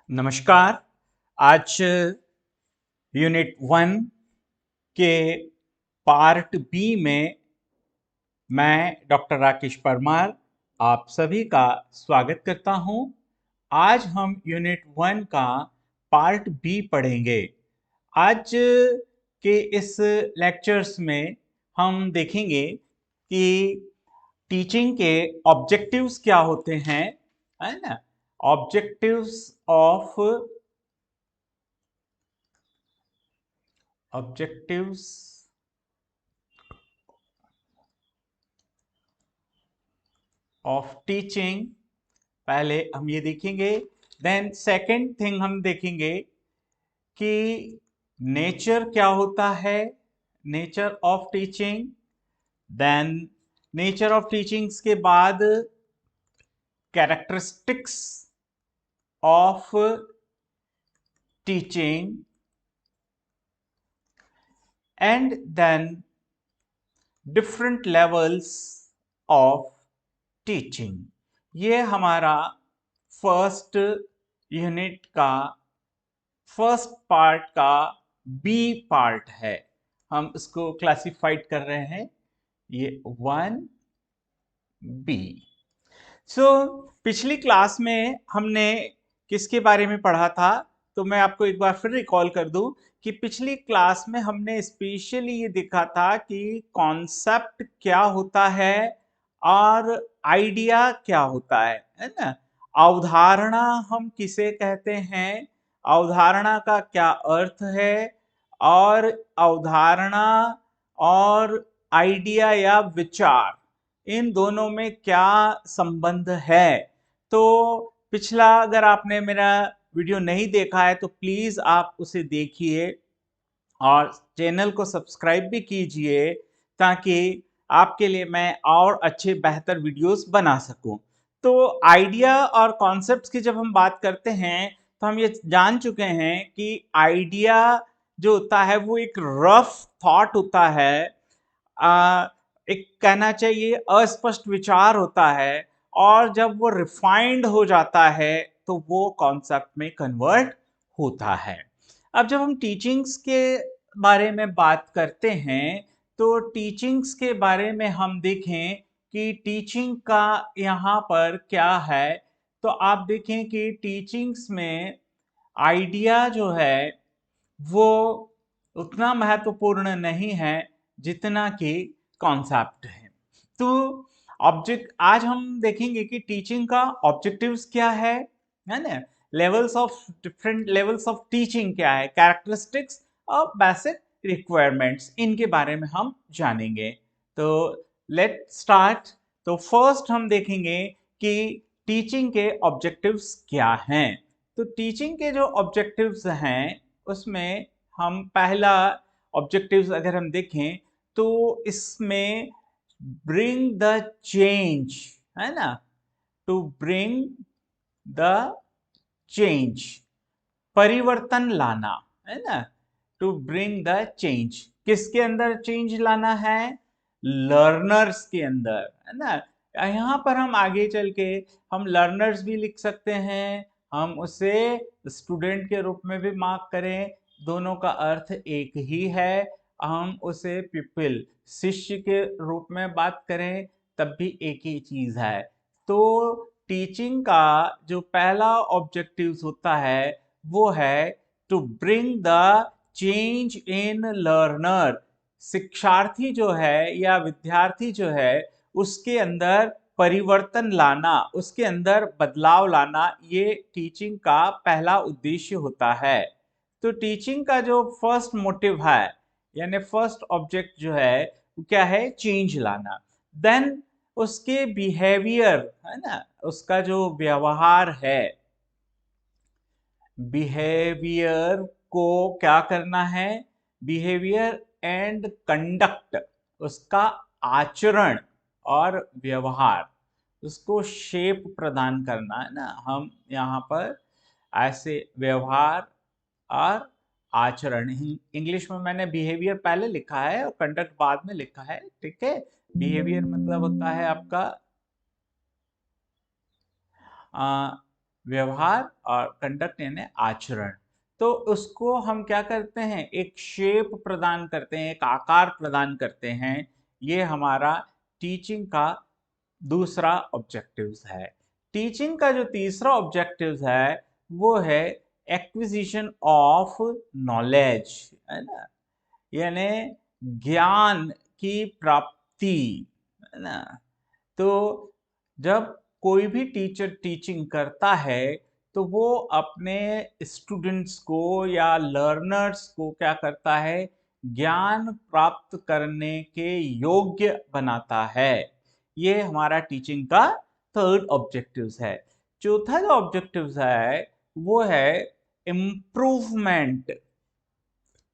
नमस्कार। आज यूनिट 1 के पार्ट बी में मैं डॉक्टर राकेश परमार आप सभी का स्वागत करता हूं। आज हम यूनिट 1 का पार्ट बी पढ़ेंगे। आज के इस लेक्चर्स में हम देखेंगे कि टीचिंग के ऑब्जेक्टिव्स क्या होते हैं, है ना। ऑब्जेक्टिव्स ऑफ टीचिंग पहले हम ये देखेंगे। देन सेकंड थिंग हम देखेंगे कि नेचर क्या होता है, nature of teaching. Then nature of teachings के बाद characteristics of teaching and then different levels of teaching. ये हमारा फर्स्ट यूनिट का फर्स्ट पार्ट का बी पार्ट है। हम इसको क्लासिफाइड कर रहे हैं, ये 1B। पिछली क्लास में हमने किसके बारे में पढ़ा था, तो मैं आपको एक बार फिर रिकॉल कर दूं कि पिछली क्लास में हमने स्पेशली ये देखा था कि कॉन्सेप्ट क्या होता है और आइडिया क्या होता है ना। अवधारणा हम किसे कहते हैं, अवधारणा का क्या अर्थ है, और अवधारणा और आइडिया या विचार, इन दोनों में क्या संबंध है। तो पिछला अगर आपने मेरा वीडियो नहीं देखा है तो प्लीज आप उसे देखिए और चैनल को सब्सक्राइब भी कीजिए ताकि आपके लिए मैं और अच्छे बेहतर वीडियोस बना सकूं। तो आइडिया और कॉन्सेप्ट्स की जब हम बात करते हैं तो हम ये जान चुके हैं कि आइडिया जो होता है वो एक रफ थॉट होता है, एक कहना चाहिए अस्पष्ट विचार होता है, और जब वो रिफाइंड हो जाता है तो वो कॉन्सेप्ट में कन्वर्ट होता है। अब जब हम टीचिंग्स के बारे में बात करते हैं तो टीचिंग्स के बारे में हम देखें कि टीचिंग का यहाँ पर क्या है, तो आप देखें कि टीचिंग्स में आइडिया जो है वो उतना महत्वपूर्ण नहीं है जितना कि कॉन्सेप्ट है। तो ऑब्जेक्ट आज हम देखेंगे कि टीचिंग का ऑब्जेक्टिव्स क्या है ना। Levels of different levels of teaching क्या है, कैरेक्टरिस्टिक्स और बेसिक रिक्वायरमेंट्स, इनके बारे में हम जानेंगे। तो लेट स्टार्ट। तो फर्स्ट हम देखेंगे कि टीचिंग के ऑब्जेक्टिव्स क्या हैं। तो टीचिंग के जो ऑब्जेक्टिव्स हैं उसमें हम पहला ऑब्जेक्टिव्स अगर हम देखें तो इसमें ब्रिंग द चेंज, है ना, टू ब्रिंग द चेंज, परिवर्तन लाना, है ना। टू ब्रिंग द चेंज, किसके अंदर चेंज लाना है, लर्नर्स के अंदर, है ना। यहाँ पर हम आगे चल के हम लर्नर्स भी लिख सकते हैं, हम उसे स्टूडेंट के रूप में भी मार्क करें, दोनों का अर्थ एक ही है। हम उसे पीपल, शिष्य के रूप में बात करें तब भी एक ही चीज है। तो टीचिंग का जो पहला ऑब्जेक्टिव्स होता है वो है to bring the change in learner. शिक्षार्थी जो है या विद्यार्थी जो है उसके अंदर परिवर्तन लाना, उसके अंदर बदलाव लाना, ये टीचिंग का पहला उद्देश्य होता है। तो टीचिंग का जो फर्स्ट मोटिव है यानी फर्स्ट ऑब्जेक्ट जो है वो क्या है, चेंज लाना। देन उसके बिहेवियर, है ना, उसका जो व्यवहार है, बिहेवियर को क्या करना है, बिहेवियर एंड कंडक्ट, उसका आचरण और व्यवहार, उसको शेप प्रदान करना है ना। हम यहाँ पर ऐसे व्यवहार और आचरण, इंग्लिश में मैंने बिहेवियर पहले लिखा है और कंडक्ट बाद में लिखा है, ठीक है। बिहेवियर मतलब होता है आपका व्यवहार और कंडक्ट यानी आचरण। तो उसको हम क्या करते हैं, एक शेप प्रदान करते हैं, एक आकार प्रदान करते हैं। ये हमारा टीचिंग का दूसरा ऑब्जेक्टिव्स है। टीचिंग का जो तीसरा ऑब्जेक्टिव्स है वो है एक्विजिशन ऑफ नॉलेज, है ना, यानी ज्ञान की प्राप्ति, है ना। तो जब कोई भी टीचर टीचिंग करता है तो वो अपने स्टूडेंट्स को या लर्नर्स को क्या करता है, ज्ञान प्राप्त करने के योग्य बनाता है। ये हमारा टीचिंग का थर्ड ऑब्जेक्टिव्स है। चौथा जो ऑब्जेक्टिव्स है वो है इम्प्रूवमेंट,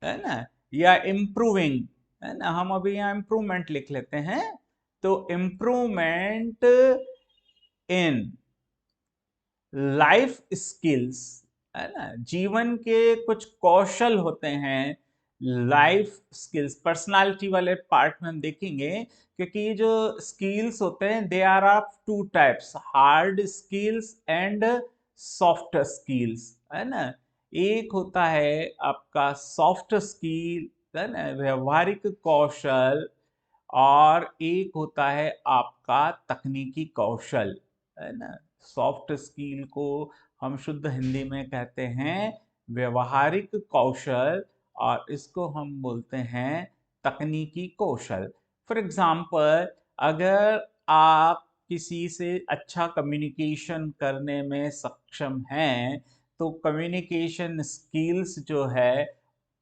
है ना, या इम्प्रूविंग, है ना। हम अभी यहाँ इम्प्रूवमेंट लिख लेते हैं। तो इम्प्रूवमेंट इन लाइफ स्किल्स, है ना, जीवन के कुछ कौशल होते हैं। लाइफ स्किल्स पर्सनालिटी वाले पार्ट में हम देखेंगे, क्योंकि ये जो स्किल्स होते हैं they are of two types, hard skills and soft skills, है ना। एक होता है आपका सॉफ्ट स्किल, है ना, व्यवहारिक कौशल, और एक होता है आपका तकनीकी कौशल, है ना। सॉफ्ट स्किल को हम शुद्ध हिंदी में कहते हैं व्यवहारिक कौशल, और इसको हम बोलते हैं तकनीकी कौशल। फॉर एग्जाम्पल, अगर आप किसी से अच्छा कम्युनिकेशन करने में सक्षम हैं तो कम्युनिकेशन स्किल्स जो है,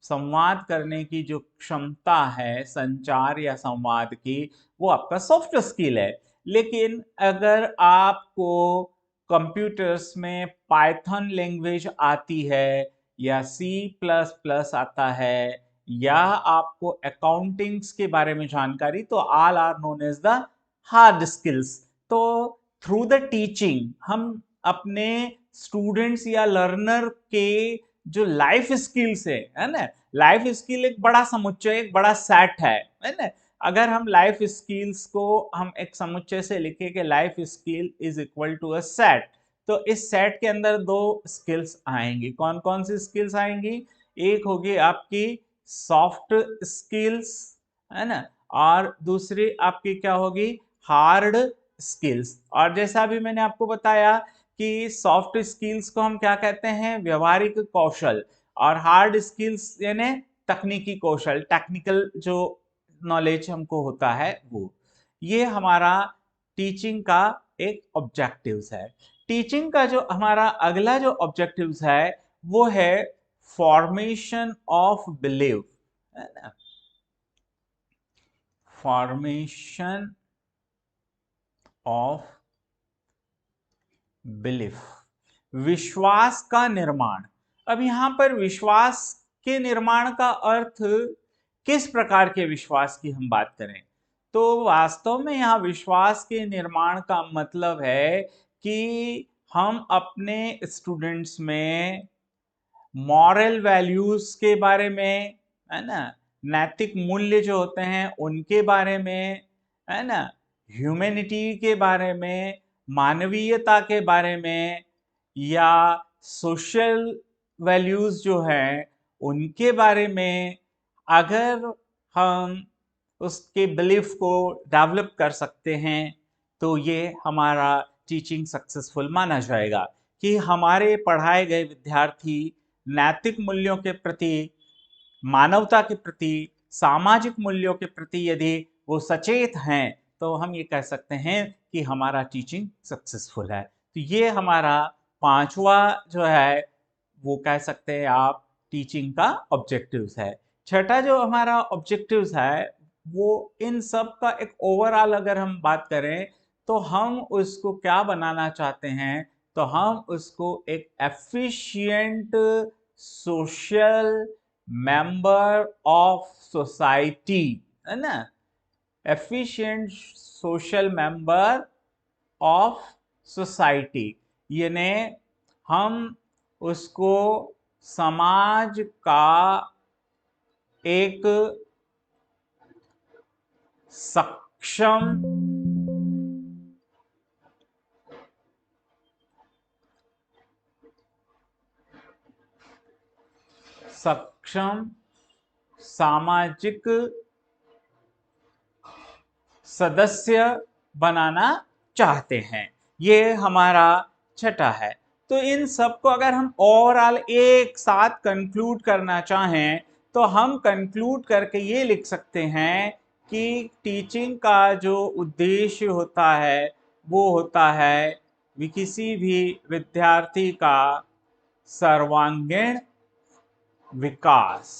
संवाद करने की जो क्षमता है संचार या संवाद की, वो आपका सॉफ्ट स्किल है। लेकिन अगर आपको कंप्यूटर्स में पाइथन लैंग्वेज आती है या सी प्लस प्लस आता है या आपको अकाउंटिंग्स के बारे में जानकारी, तो all are known as the hard skills. तो थ्रू द टीचिंग हम अपने स्टूडेंट्स या लर्नर के जो लाइफ स्किल्स है ना, लाइफ स्किल एक बड़ा समुच्चय, एक बड़ा सेट है ना। अगर हम लाइफ स्किल्स को हम एक समुच्चय से लिखे कि life skill is equal to a set, तो इस सेट के अंदर दो स्किल्स आएंगी। कौन कौन सी स्किल्स आएंगी? एक होगी आपकी सॉफ्ट स्किल्स, है ना, और दूसरी आपकी क्या होगी, हार्ड स्किल्स। और जैसा अभी मैंने आपको बताया कि सॉफ्ट स्किल्स को हम क्या कहते हैं, व्यवहारिक कौशल, और हार्ड स्किल्स यानी तकनीकी कौशल, टेक्निकल जो नॉलेज हमको होता है वो। ये हमारा टीचिंग का एक ऑब्जेक्टिव्स है। टीचिंग का जो हमारा अगला जो ऑब्जेक्टिव्स है वो है फॉर्मेशन ऑफ बिलीव, है ना, फॉर्मेशन ऑफ बिलीफ, विश्वास का निर्माण। अब यहां पर विश्वास के निर्माण का अर्थ, किस प्रकार के विश्वास की हम बात करें, तो वास्तव में यहां विश्वास के निर्माण का मतलब है कि हम अपने स्टूडेंट्स में मॉरल वैल्यूज के बारे में, है ना, नैतिक मूल्य जो होते हैं उनके बारे में, है ना, ह्यूमैनिटी के बारे में, मानवीयता के बारे में, या सोशल वैल्यूज जो हैं उनके बारे में, अगर हम उसके बिलीफ को डेवलप कर सकते हैं तो ये हमारा टीचिंग सक्सेसफुल माना जाएगा। कि हमारे पढ़ाए गए विद्यार्थी नैतिक मूल्यों के प्रति, मानवता के प्रति, सामाजिक मूल्यों के प्रति यदि वो सचेत हैं तो हम ये कह सकते हैं कि हमारा टीचिंग सक्सेसफुल है। तो ये हमारा पांचवा जो है वो कह सकते हैं आप टीचिंग का ऑब्जेक्टिव्स है। छठा जो हमारा ऑब्जेक्टिव्स है वो इन सब का एक ओवरऑल अगर हम बात करें तो हम उसको क्या बनाना चाहते हैं, तो हम उसको एक efficient social member of society, है ना, efficient social member of society, यानी हम उसको समाज का एक सक्षम सक्षम सामाजिक सदस्य बनाना चाहते हैं। ये हमारा छठा है। तो इन सबको अगर हम ओवरऑल एक साथ कंक्लूड करना चाहें तो हम कंक्लूड करके ये लिख सकते हैं कि टीचिंग का जो उद्देश्य होता है वो होता है किसी भी विद्यार्थी का सर्वांगीण विकास।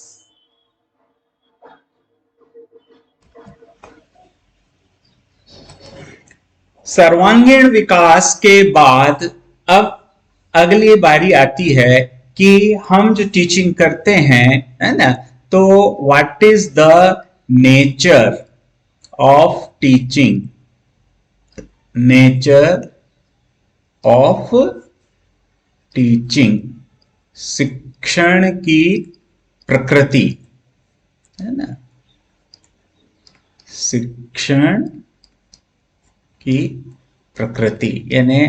सर्वांगीण विकास के बाद अब अगली बारी आती है कि हम जो टीचिंग करते हैं, है ना, तो what is the nature of teaching, nature of teaching, शिक्षण की प्रकृति, है ना, शिक्षण की प्रकृति यानी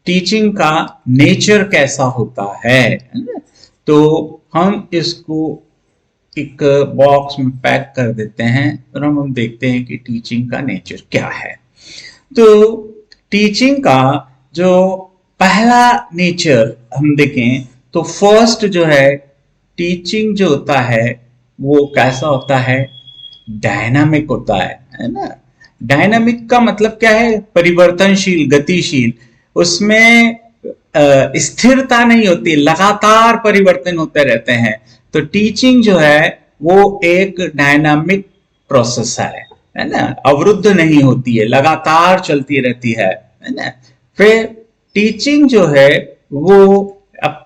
टीचिंग का नेचर कैसा होता है ना? तो हम इसको एक बॉक्स में पैक कर देते हैं और हम देखते हैं कि टीचिंग का नेचर क्या है। तो टीचिंग का जो पहला नेचर हम देखें तो फर्स्ट जो है टीचिंग जो होता है वो कैसा होता है, डायनामिक होता है ना। डायनामिक का मतलब क्या है, परिवर्तनशील, गतिशील। उसमें स्थिरता नहीं होती, लगातार परिवर्तन होते रहते हैं। तो टीचिंग जो है वो एक डायनामिक प्रोसेस है ना, अवरुद्ध नहीं होती है, लगातार चलती रहती है ना। फिर टीचिंग जो है वो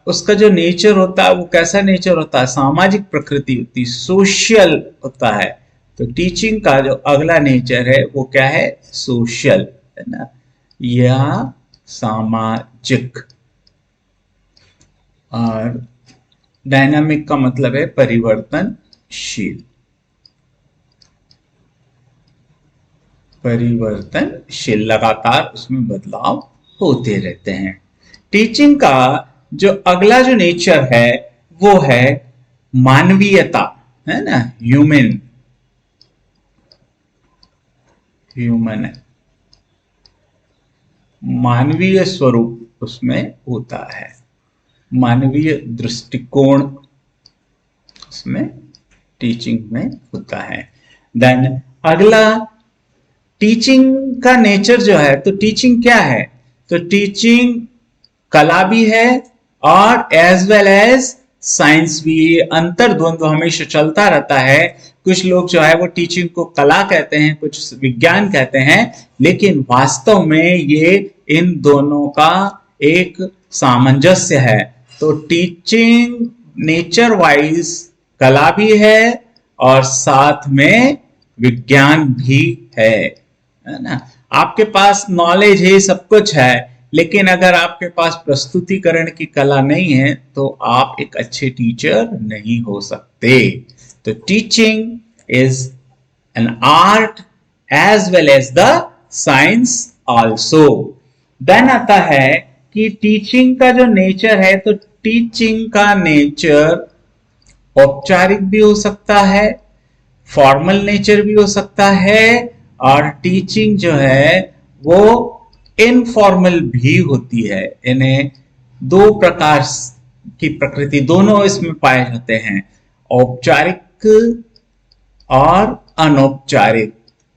उसका जो नेचर होता है वो कैसा नेचर होता है, सामाजिक प्रकृति होती, सोशल होता है। तो टीचिंग का जो अगला नेचर है वो क्या है, सोशल, है ना, या सामाजिक। और डायनामिक का मतलब है परिवर्तनशील, परिवर्तनशील, लगातार उसमें बदलाव होते रहते हैं। टीचिंग का जो अगला जो नेचर है वो है मानवीयता, है ना, ह्यूमन, ह्यूमन है, मानवीय स्वरूप उसमें होता है, मानवीय दृष्टिकोण उसमें टीचिंग में होता है। देन अगला टीचिंग का नेचर जो है, तो टीचिंग क्या है, तो टीचिंग कला भी है और एज वेल एज साइंस भी। अंतर्द्वंद हमेशा चलता रहता है। कुछ लोग जो है वो टीचिंग को कला कहते हैं, कुछ विज्ञान कहते हैं, लेकिन वास्तव में ये इन दोनों का एक सामंजस्य है। तो टीचिंग नेचर वाइज कला भी है और साथ में विज्ञान भी है ना। आपके पास नॉलेज है, सब कुछ है, लेकिन अगर आपके पास प्रस्तुतिकरण की कला नहीं है तो आप एक अच्छे टीचर नहीं हो सकते। तो teaching is an art as well as the science also. Then आता है कि टीचिंग का जो नेचर है, तो टीचिंग का नेचर औपचारिक भी हो सकता है, फॉर्मल नेचर भी हो सकता है, और टीचिंग जो है वो इनफॉर्मल भी होती है। इन्हें दो प्रकार की प्रकृति दोनों इसमें पाए जाते हैं, औपचारिक और अनौपचारिक,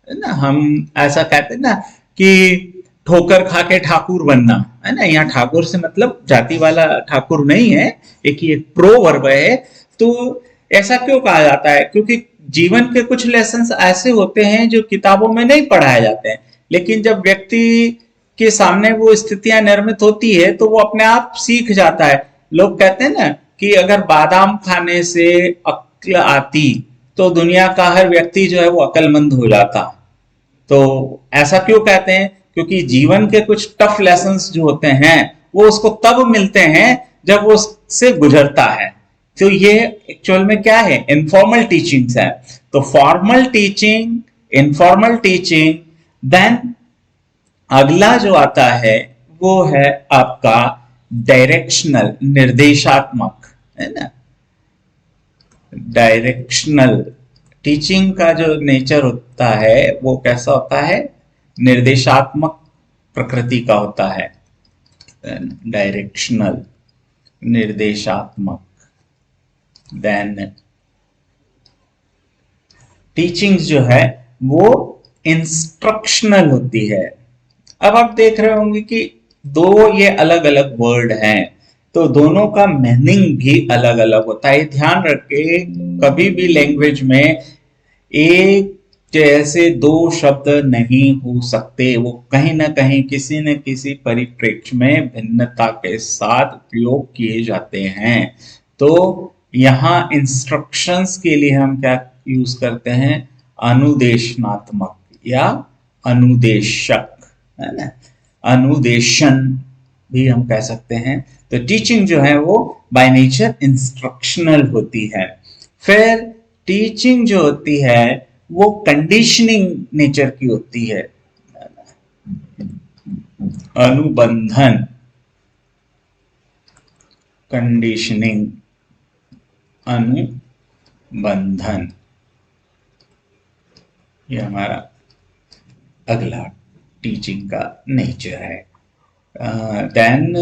है ना। हम ऐसा कहते हैं ना कि ठोकर खा के ठाकुर बनना, है ना। यहाँ ठाकुर से मतलब जाति वाला ठाकुर नहीं है, एक ये प्रोवर्ब है। तो ऐसा क्यों कहा जाता है, क्योंकि जीवन के कुछ लेसन्स ऐसे होते हैं जो किताबों में नहीं पढ़ाए जाते हैं, लेकिन जब व्यक्ति के सामने वो स्थितियां निर्मित होती है तो वो अपने आप सीख जाता है। लोग कहते हैं ना कि अगर बादाम खाने से अक्ल आती तो दुनिया का हर व्यक्ति जो है वो अक्लमंद हो जाता। तो ऐसा क्यों कहते हैं, क्योंकि जीवन के कुछ टफ लेसन्स जो होते हैं वो उसको तब मिलते हैं जब वो उससे गुजरता है। तो ये एक्चुअल में क्या है, इनफॉर्मल टीचिंग है। तो formal teaching, informal teaching. Then अगला जो आता है वो है आपका डायरेक्शनल, निर्देशात्मक, है ना। डायरेक्शनल। टीचिंग का जो नेचर होता है वो कैसा होता है, निर्देशात्मक प्रकृति का होता है। डायरेक्शनल, निर्देशात्मक। देन टीचिंग जो है वो इंस्ट्रक्शनल होती है। अब आप देख रहे होंगे कि दो ये अलग अलग वर्ड हैं, तो दोनों का मीनिंग भी अलग अलग होता है। ध्यान रखे, कभी भी लैंग्वेज में एक जैसे दो शब्द नहीं हो सकते, वो कहीं ना कहीं किसी न किसी परिप्रेक्ष्य में भिन्नता के साथ उपयोग किए जाते हैं। तो यहाँ इंस्ट्रक्शंस के लिए हम क्या यूज करते हैं, अनुदेशनात्मक या अनुदेशक, है ना, अनुदेशन भी हम कह सकते हैं। तो टीचिंग जो है वो बाय नेचर इंस्ट्रक्शनल होती है। फिर टीचिंग जो होती है वो कंडीशनिंग नेचर की होती है, अनुबंधन, कंडीशनिंग, अनुबंधन। ये हमारा अगला टीचिंग का नेचर है। देन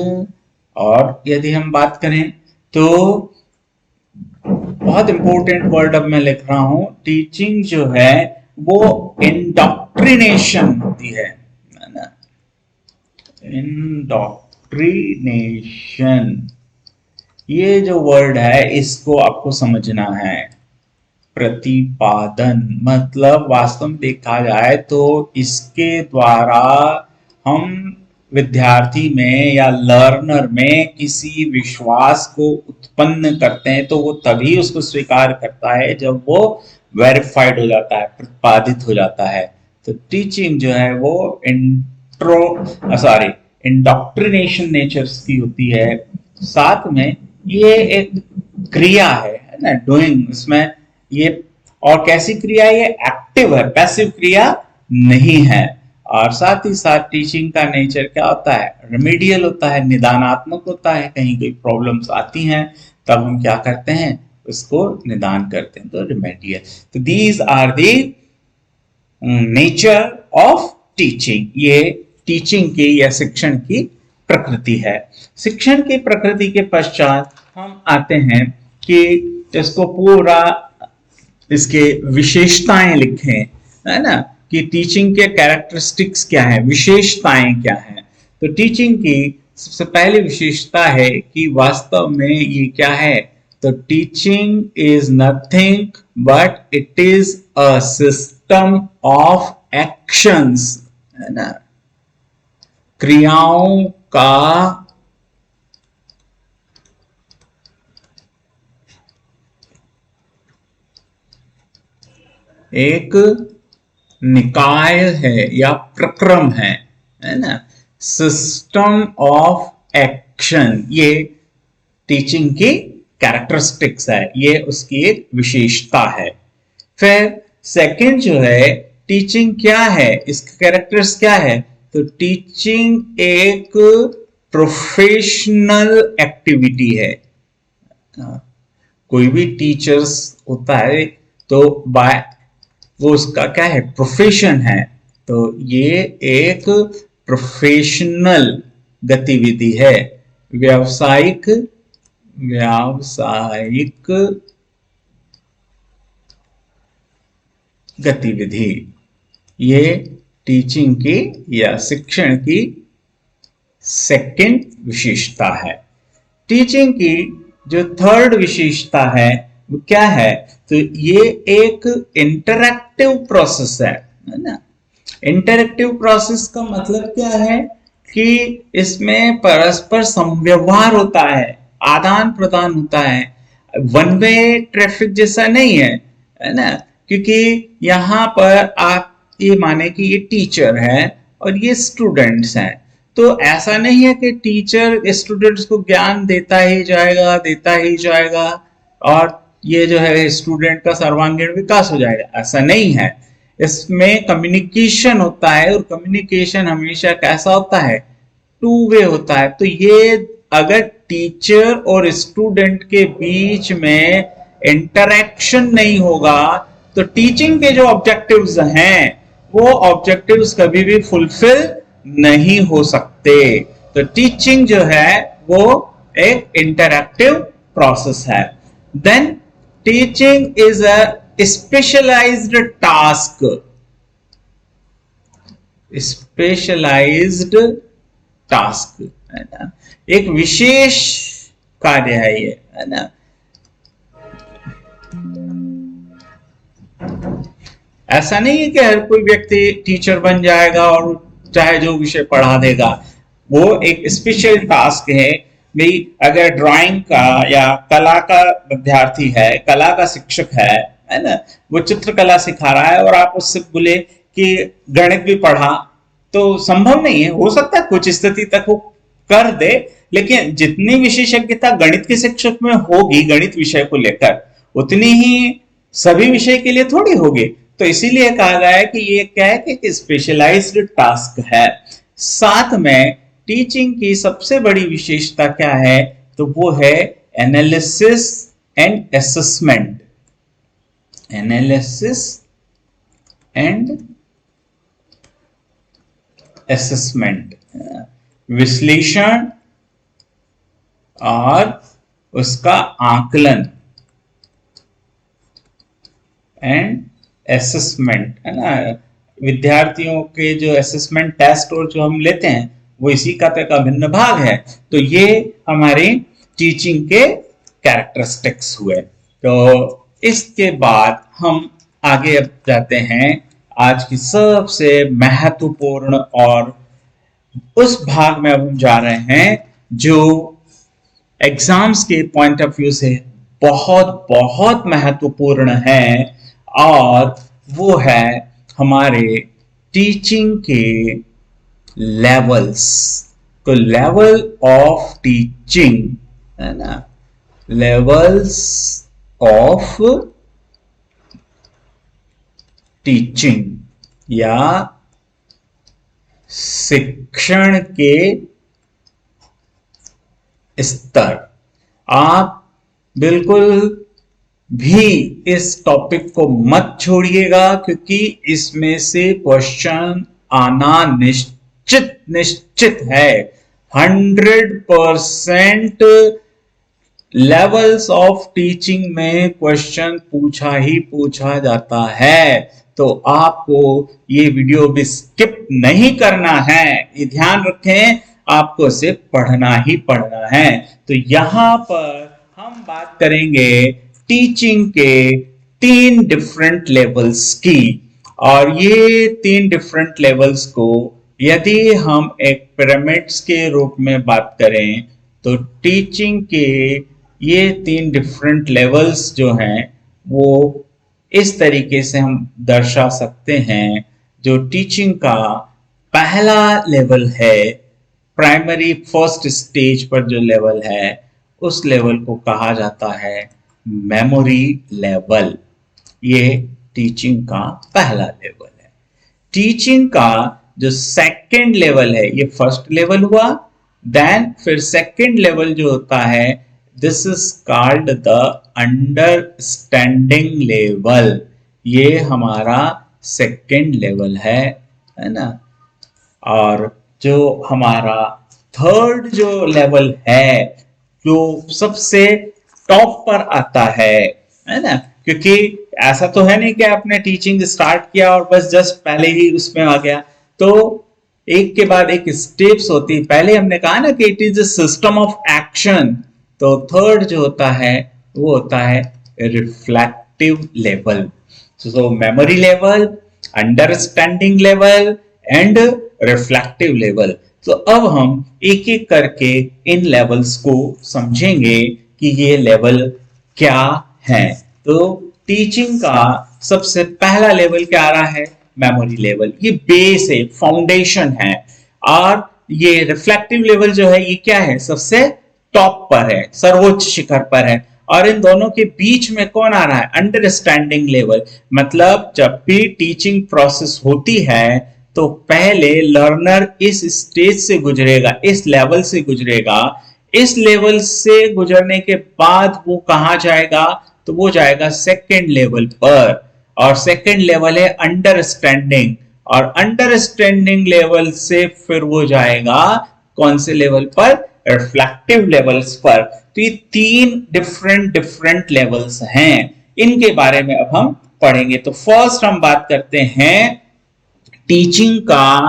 और यदि हम बात करें तो बहुत इंपॉर्टेंट वर्ड अब मैं लिख रहा हूं, टीचिंग जो है वो इंडॉक्ट्रिनेशन होती है ना, इंडॉक्ट्रिनेशन। ये जो वर्ड है इसको आपको समझना है। प्रतिपादन मतलब वास्तव में देखा जाए तो इसके द्वारा हम विद्यार्थी में या लर्नर में किसी विश्वास को उत्पन्न करते हैं, तो वो तभी उसको स्वीकार करता है जब वो वेरीफाइड हो जाता है, प्रतिपादित हो जाता है। तो टीचिंग जो है वो इंडॉक्ट्रिनेशन नेचर्स की होती है। साथ में ये एक क्रिया है ना, डूइंग, इसमें ये और कैसी क्रिया, ये एक्टिव है, पैसिव क्रिया नहीं है। और साथ ही साथ टीचिंग का नेचर क्या होता है, रेमेडियल होता है, निदानात्मक होता है। कहीं कोई प्रॉब्लम्स आती हैं तब हम क्या करते हैं, उसको निदान करते हैं, तो रेमेडियल। तो these are the nature of teaching. ये टीचिंग की या शिक्षण की प्रकृति है। शिक्षण की प्रकृति के पश्चात हम आते हैं कि इसको पूरा इसके विशेषताएं लिखें, है ना, कि टीचिंग के कैरेक्टरिस्टिक्स क्या है, विशेषताएं क्या है। तो टीचिंग की सबसे पहली विशेषता है कि वास्तव में ये क्या है, तो teaching is nothing but it is a system of actions, है ना, क्रियाओं का एक निकाय है या प्रक्रम है ना, सिस्टम ऑफ एक्शन। ये टीचिंग की कैरेक्टरिस्टिक्स है, ये उसकी एक विशेषता है। फिर सेकंड जो है, टीचिंग क्या है, इसके कैरेक्टर्स क्या है, तो टीचिंग एक प्रोफेशनल एक्टिविटी है। कोई भी टीचर्स होता है तो बाय वो उसका क्या है, प्रोफेशन है। तो ये एक प्रोफेशनल गतिविधि है, व्यावसायिक गतिविधि। ये टीचिंग की या शिक्षण की सेकंड विशेषता है। टीचिंग की जो थर्ड विशेषता है वो क्या है, तो ये एक इंटरैक्टिव प्रोसेस है ना। इंटरैक्टिव प्रोसेस का मतलब क्या है कि इसमें परस्पर संव्यवहार होता है, आदान प्रदान होता है, वन वे ट्रैफिक जैसा नहीं है, है ना। क्योंकि यहाँ पर आप ये माने कि ये टीचर है और ये स्टूडेंट्स हैं, तो ऐसा नहीं है कि टीचर स्टूडेंट्स को ज्ञान देता ही जाएगा और ये जो है स्टूडेंट का सर्वांगीण विकास हो जाएगा, ऐसा नहीं है। इसमें कम्युनिकेशन होता है और कम्युनिकेशन हमेशा कैसा होता है, टू वे होता है। तो ये अगर टीचर और स्टूडेंट के बीच में इंटरेक्शन नहीं होगा तो टीचिंग के जो ऑब्जेक्टिव्स हैं वो ऑब्जेक्टिव्स कभी भी फुलफिल नहीं हो सकते। तो टीचिंग जो है वो एक इंटरैक्टिव प्रोसेस है। Then teaching is a specialised task, specialised task है ना, एक विशेष कार्य है ये, है ना। ऐसा नहीं है कि हर कोई व्यक्ति टीचर बन जाएगा और चाहे जो विषय पढ़ा देगा, वो एक स्पेशल टास्क है। भाई अगर ड्राइंग का या कला का विद्यार्थी है, कला का शिक्षक है ना, वो चित्रकला सिखा रहा है और आप उससे बोले कि गणित भी पढ़ा, तो संभव नहीं है। हो सकता है कुछ स्थिति तक वो कर दे, लेकिन जितनी विशेषज्ञता गणित के शिक्षक में होगी गणित विषय को लेकर, उतनी ही सभी विषय के लिए थोड़ी होगी। तो इसीलिए कहा गया है कि ये क्या है कि स्पेशलाइज्ड टास्क है। साथ में टीचिंग की सबसे बड़ी विशेषता क्या है, तो वो है analysis and assessment. Analysis and assessment, विश्लेषण और उसका आकलन, एंड असेसमेंट, है ना। विद्यार्थियों के जो असेसमेंट टेस्ट और जो हम लेते हैं वो इसी का तो एक अभिन्न भाग है। तो ये हमारी टीचिंग के कैरेक्टरिस्टिक्स हुए। तो इसके बाद हम आगे अब जाते हैं आज की सबसे महत्वपूर्ण और उस भाग में अब हम जा रहे हैं जो एग्जाम्स के पॉइंट ऑफ व्यू से बहुत बहुत महत्वपूर्ण है, और वो है हमारे टीचिंग के लेवल्स। तो लेवल ऑफ टीचिंग, है ना, लेवल्स ऑफ टीचिंग या शिक्षण के स्तर। आप बिल्कुल भी इस टॉपिक को मत छोड़िएगा, क्योंकि इसमें से क्वेश्चन आना निश्चित है। 100% लेवल्स ऑफ टीचिंग में क्वेश्चन पूछा ही पूछा जाता है। तो आपको ये वीडियो भी स्किप नहीं करना है, ये ध्यान रखें, आपको इसे पढ़ना ही पढ़ना है। तो यहां पर हम बात करेंगे टीचिंग के 3 डिफरेंट लेवल्स की, और ये 3 डिफरेंट लेवल्स को यदि हम एक पिरामिड्स के रूप में बात करें तो टीचिंग के ये 3 डिफरेंट लेवल्स जो हैं वो इस तरीके से हम दर्शा सकते हैं। जो टीचिंग का पहला लेवल है, प्राइमरी फर्स्ट स्टेज पर जो लेवल है, उस लेवल को कहा जाता है मेमोरी लेवल। ये टीचिंग का पहला लेवल है। टीचिंग का जो सेकंड लेवल है, ये फर्स्ट लेवल हुआ, देन फिर सेकंड लेवल जो होता है, this is called the understanding level. ये हमारा सेकंड लेवल है ना। और जो हमारा थर्ड जो लेवल है, जो सबसे टॉप पर आता है ना, क्योंकि ऐसा तो है नहीं कि आपने टीचिंग स्टार्ट किया और बस जस्ट पहले ही उसमें आ गया। तो एक के बाद एक स्टेप्स होती है। पहले हमने कहा ना कि it is a system of action. तो थर्ड जो होता है वो होता है reflective level. So memory level, understanding level and reflective level. तो अब हम एक एक करके इन लेवल्स को समझेंगे कि ये लेवल क्या है। तो टीचिंग का सबसे पहला लेवल क्या आ रहा है? Memory level. ये बेस है, फाउंडेशन है। और ये रिफ्लेक्टिव लेवल जो है ये क्या है? सबसे टॉप पर है, सर्वोच्च शिखर पर है। और इन दोनों के बीच में कौन आ रहा है? Understanding level. मतलब जब भी टीचिंग प्रोसेस होती है तो पहले लर्नर इस स्टेज से गुजरेगा, इस लेवल से गुजरेगा। इस लेवल से गुजरने के बाद वो कहां जाएगा? तो वो जाएगा सेकेंड लेवल पर, और सेकेंड लेवल है अंडरस्टैंडिंग, और अंडरस्टैंडिंग लेवल से फिर वो जाएगा कौन से लेवल पर, रिफ्लेक्टिव लेवल्स पर। तो ये तीन डिफरेंट लेवल्स हैं, इनके बारे में अब हम पढ़ेंगे। तो फर्स्ट हम बात करते हैं टीचिंग का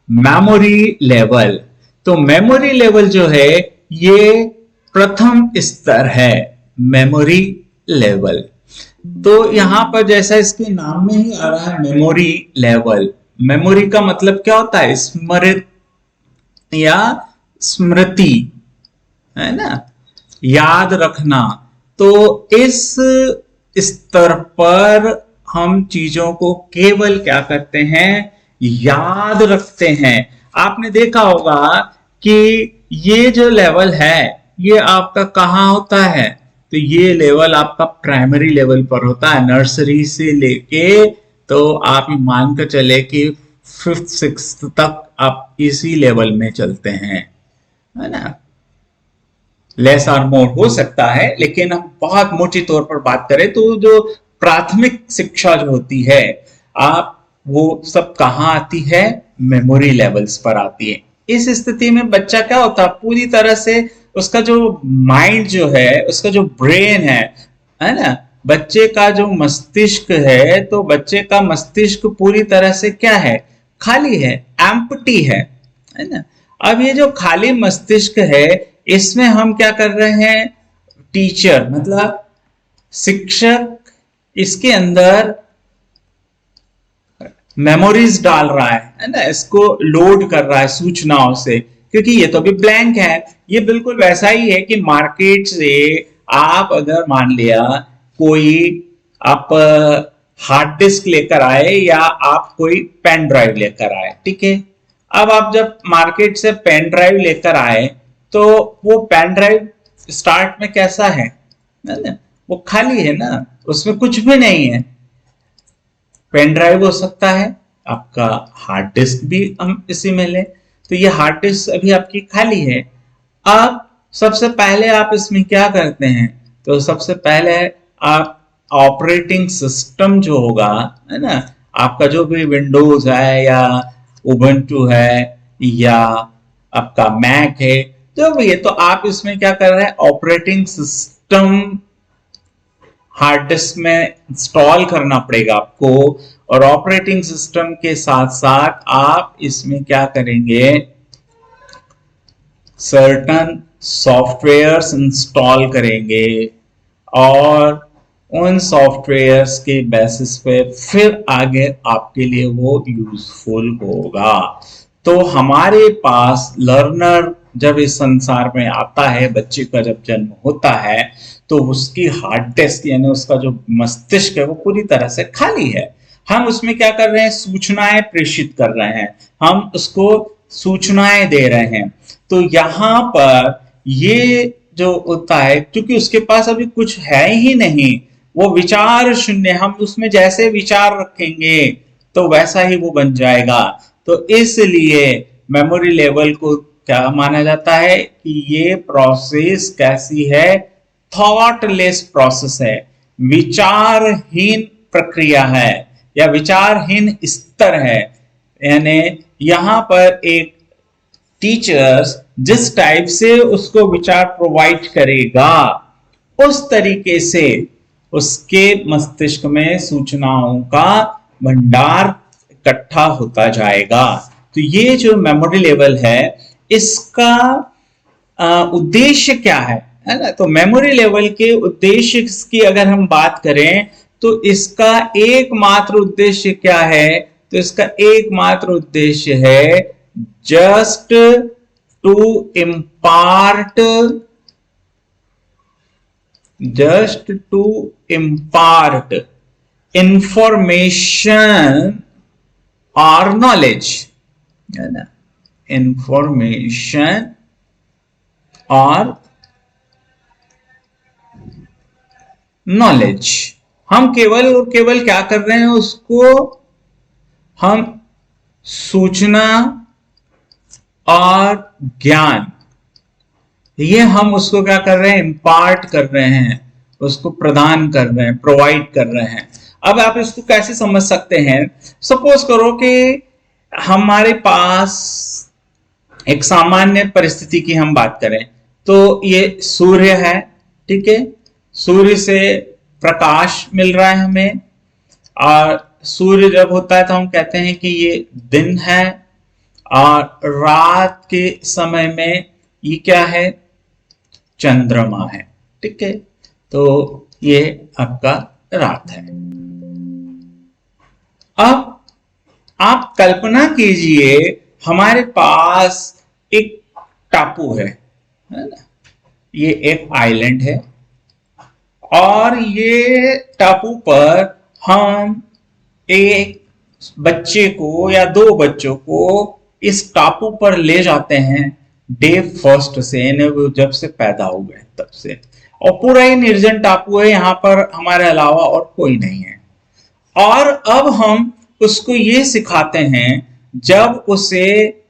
मेमोरी लेवल। तो मेमोरी लेवल जो है ये प्रथम स्तर है, मेमोरी लेवल। तो यहां पर जैसा इसके नाम में ही आ रहा है मेमोरी लेवल, मेमोरी का मतलब क्या होता है, स्मृत या स्मृति, है ना, याद रखना। तो इस स्तर पर हम चीजों को केवल क्या करते हैं, याद रखते हैं। आपने देखा होगा कि ये जो लेवल है ये आपका कहाँ होता है, तो ये लेवल आपका प्राइमरी लेवल पर होता है, नर्सरी से लेके तो आप मान कर चले कि 5th 6th तक आप इसी लेवल में चलते हैं, है ना। लेस और मोर हो सकता है, लेकिन हम बहुत मोटी तौर पर बात करें तो जो प्राथमिक शिक्षा जो होती है आप वो सब कहाँ आती है, मेमोरी लेवल्स पर आती है। इस स्थिति में बच्चा क्या होता है, पूरी तरह से उसका जो माइंड जो है, उसका जो ब्रेन है ना, बच्चे का जो मस्तिष्क है, तो बच्चे का मस्तिष्क पूरी तरह से क्या है, खाली है, एम्प्टी है ना। अब ये जो खाली मस्तिष्क है इसमें हम क्या कर रहे हैं, टीचर मतलब शिक्षक इसके अंदर मेमोरीज डाल रहा है ना, इसको लोड कर रहा है सूचनाओं से, क्योंकि ये तो अभी ब्लैंक है। ये बिल्कुल वैसा ही है कि मार्केट से आप अगर मान लिया कोई आप हार्ड डिस्क लेकर आए या आप कोई पेन ड्राइव लेकर आए, ठीक है। अब आप जब मार्केट से पेन ड्राइव लेकर आए तो वो पेन ड्राइव स्टार्ट में कैसा है ना, वो खाली है ना, उसमें कुछ भी नहीं है। पेन ड्राइव हो सकता है, आपका हार्ड डिस्क भी हम इसी में लें, तो ये हार्ड डिस्क अभी आपकी खाली है। अब सबसे पहले आप इसमें क्या करते हैं, तो सबसे पहले आप ऑपरेटिंग सिस्टम जो होगा, है ना, आपका जो भी विंडोज है या उबंटू है या आपका मैक है, जो भी है, तो आप इसमें क्या कर रहे हैं, ऑपरेटिंग सिस्टम हार्ड डिस्क में इंस्टॉल करना पड़ेगा आपको। और ऑपरेटिंग सिस्टम के साथ साथ आप इसमें क्या करेंगे, सर्टन सॉफ्टवेयर्स इंस्टॉल करेंगे, और उन सॉफ्टवेयर्स के बेसिस पे फिर आगे आपके लिए वो यूजफुल होगा। तो हमारे पास लर्नर जब इस संसार में आता है, बच्चे का जब जन्म होता है, तो उसकी हार्ड डिस्क यानी उसका जो मस्तिष्क है वो पूरी तरह से खाली है। हम उसमें क्या कर रहे हैं, सूचनाएं प्रेषित कर रहे हैं, हम उसको सूचनाएं दे रहे हैं। तो यहाँ पर ये जो होता है, क्योंकि उसके पास अभी कुछ है ही नहीं, वो विचार शून्य, हम उसमें जैसे विचार रखेंगे तो वैसा ही वो बन जाएगा। तो इसलिए मेमोरी लेवल को क्या माना जाता है कि ये प्रोसेस कैसी है, थॉटलेस प्रोसेस है, विचारहीन प्रक्रिया है या विचारहीन स्तर है। यानी यहां पर एक टीचर्स जिस टाइप से उसको विचार प्रोवाइड करेगा उस तरीके से उसके मस्तिष्क में सूचनाओं का भंडार इकट्ठा होता जाएगा। तो ये जो मेमोरी लेवल है इसका उद्देश्य क्या है ना, तो मेमोरी लेवल के उद्देश्य की अगर हम बात करें तो इसका एकमात्र उद्देश्य क्या है, तो इसका एकमात्र उद्देश्य है जस्ट टू इम्पार्ट इंफॉर्मेशन और नॉलेज, है ना, इंफॉर्मेशन और नॉलेज। हम केवल और केवल क्या कर रहे हैं, उसको हम सूचना और ज्ञान, ये हम उसको क्या कर रहे हैं, इम्पार्ट कर रहे हैं, उसको प्रदान कर रहे हैं, प्रोवाइड कर रहे हैं। अब आप इसको कैसे समझ सकते हैं? सपोज करो कि हमारे पास एक सामान्य परिस्थिति की हम बात करें तो ये सूर्य है, ठीक है। सूर्य से प्रकाश मिल रहा है हमें, और सूर्य जब होता है तो हम कहते हैं कि ये दिन है, और रात के समय में ये क्या है? चंद्रमा है, ठीक है। तो ये आपका रात है। अब आप कल्पना कीजिए हमारे पास एक टापू है ना? ये एक आइलैंड है, और ये टापू पर हम एक बच्चे को या दो बच्चों को इस टापू पर ले जाते हैं डे फर्स्ट से, यानी वो जब से पैदा हो गए तब से, और पूरा ही निर्जन टापू है, यहाँ पर हमारे अलावा और कोई नहीं है। और अब हम उसको ये सिखाते हैं, जब उसे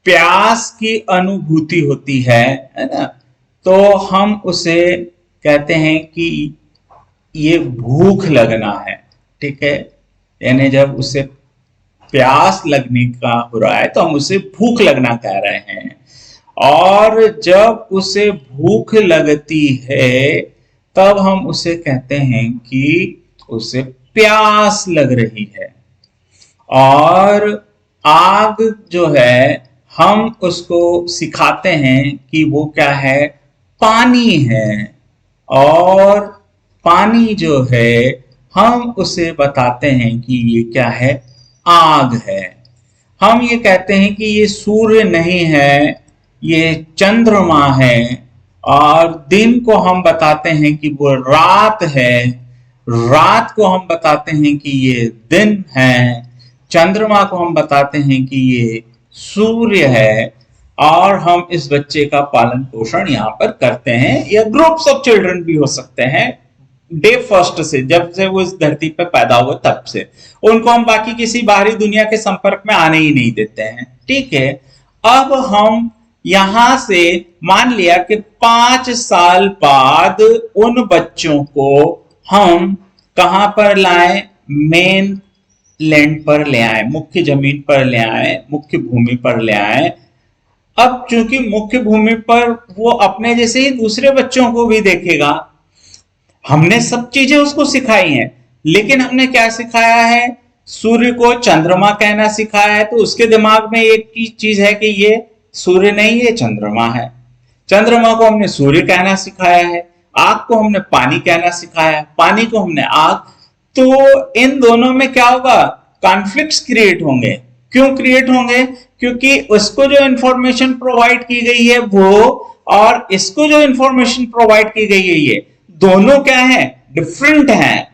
प्यास की अनुभूति होती है ना, तो हम उसे कहते हैं कि ये भूख लगना है, ठीक है। यानी जब उसे प्यास लगने का हो रहा है तो हम उसे भूख लगना कह रहे हैं। और जब उसे भूख लगती है तब हम उसे कहते हैं कि उसे प्यास लग रही है। और आग जो है हम उसको सिखाते हैं कि वो क्या है? पानी है। और पानी जो है हम उसे बताते हैं कि ये क्या है? आग है। हम ये कहते हैं कि ये सूर्य नहीं है, ये चंद्रमा है। और दिन को हम बताते हैं कि वो रात है, रात को हम बताते हैं कि ये दिन है, चंद्रमा को हम बताते हैं कि ये सूर्य है। और हम इस बच्चे का पालन पोषण यहाँ पर करते हैं, या ग्रुप्स ऑफ चिल्ड्रन भी हो सकते हैं, डे फर्स्ट से, जब से वो इस धरती पे पैदा हुए तब से। उनको हम बाकी किसी बाहरी दुनिया के संपर्क में आने ही नहीं देते हैं, ठीक है। अब हम यहां से मान लिया कि 5 साल बाद उन बच्चों को हम कहां पर लाएं? मेन लैंड पर ले आए, मुख्य जमीन पर ले आए, मुख्य भूमि पर ले आए। अब चूंकि मुख्य भूमि पर वो अपने जैसे ही दूसरे बच्चों को भी देखेगा, हमने सब चीजें उसको सिखाई हैं, लेकिन हमने क्या सिखाया है? सूर्य को चंद्रमा कहना सिखाया है, तो उसके दिमाग में एक चीज है कि ये सूर्य नहीं, ये चंद्रमा है। चंद्रमा को हमने सूर्य कहना सिखाया है, आग को हमने पानी कहना सिखाया है, पानी को हमने आग। तो इन दोनों में क्या होगा? कॉन्फ्लिक्ट्स क्रिएट होंगे। क्यों क्रिएट होंगे? क्योंकि उसको जो इंफॉर्मेशन प्रोवाइड की गई है वो, और इसको जो इंफॉर्मेशन प्रोवाइड की गई है ये, दोनों क्या है? डिफरेंट हैं।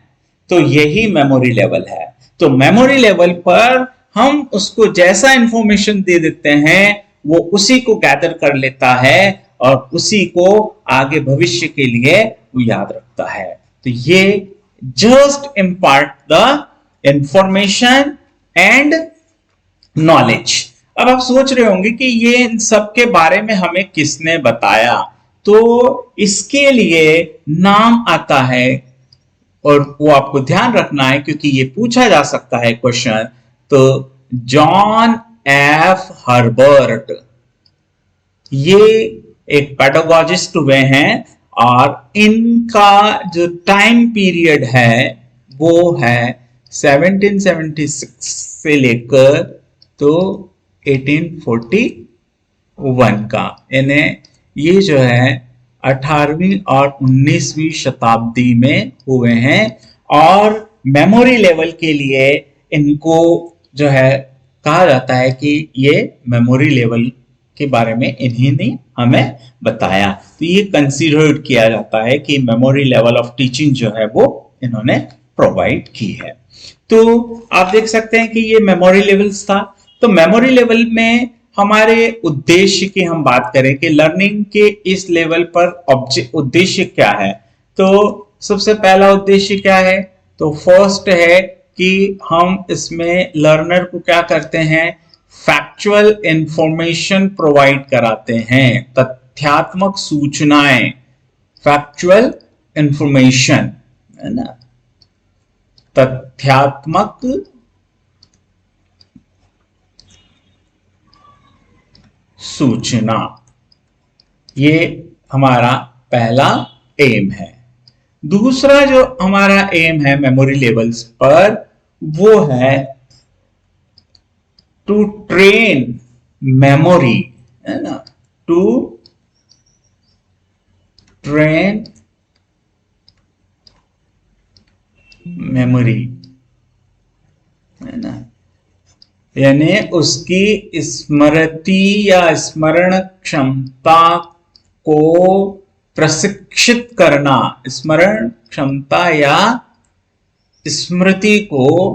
तो यही मेमोरी लेवल है। तो मेमोरी लेवल पर हम उसको जैसा इंफॉर्मेशन दे देते हैं वो उसी को गैदर कर लेता है, और उसी को आगे भविष्य के लिए वो याद रखता है। तो ये just impart the information and knowledge. अब आप सोच रहे होंगे कि ये इन सब के बारे में हमें किसने बताया? तो इसके लिए नाम आता है, और वो आपको ध्यान रखना है क्योंकि ये पूछा जा सकता है क्वेश्चन। तो जॉन एफ हर्बर्ट, ये एक पेडागोजिस्ट हुए हैं, और इनका जो टाइम पीरियड है वो है 1776 से लेकर तो 1841 का। इन्हें ये जो है 18वीं और 19वीं शताब्दी में हुए हैं, और मेमोरी लेवल के लिए इनको जो है कहा जाता है कि ये मेमोरी लेवल के बारे में इन्हीं ने हमें बताया। तो ये कंसीडर्ड किया जाता है कि मेमोरी लेवल ऑफ टीचिंग जो है वो इन्होंने प्रोवाइड की है। तो आप देख सकते हैं कि ये मेमोरी लेवल्स था। तो मेमोरी लेवल में हमारे उद्देश्य की हम बात करें कि लर्निंग के इस लेवल पर उद्देश्य क्या है, तो सबसे पहला उद्देश्य क्या है? तो फर्स्ट है कि हम इसमें लर्नर को क्या करते हैं? फैक्चुअल इंफॉर्मेशन प्रोवाइड कराते हैं, तथ्यात्मक सूचनाएं, फैक्चुअल इंफॉर्मेशन, है ना, तथ्यात्मक सूचना, ये हमारा पहला एम है। दूसरा जो हमारा एम है मेमोरी लेवल्स पर, वो है टू ट्रेन मेमोरी, है ना, टू ट्रेन मेमोरी, है ना, यानी उसकी स्मृति या स्मरण क्षमता को प्रशिक्षित करना, स्मरण क्षमता या स्मृति को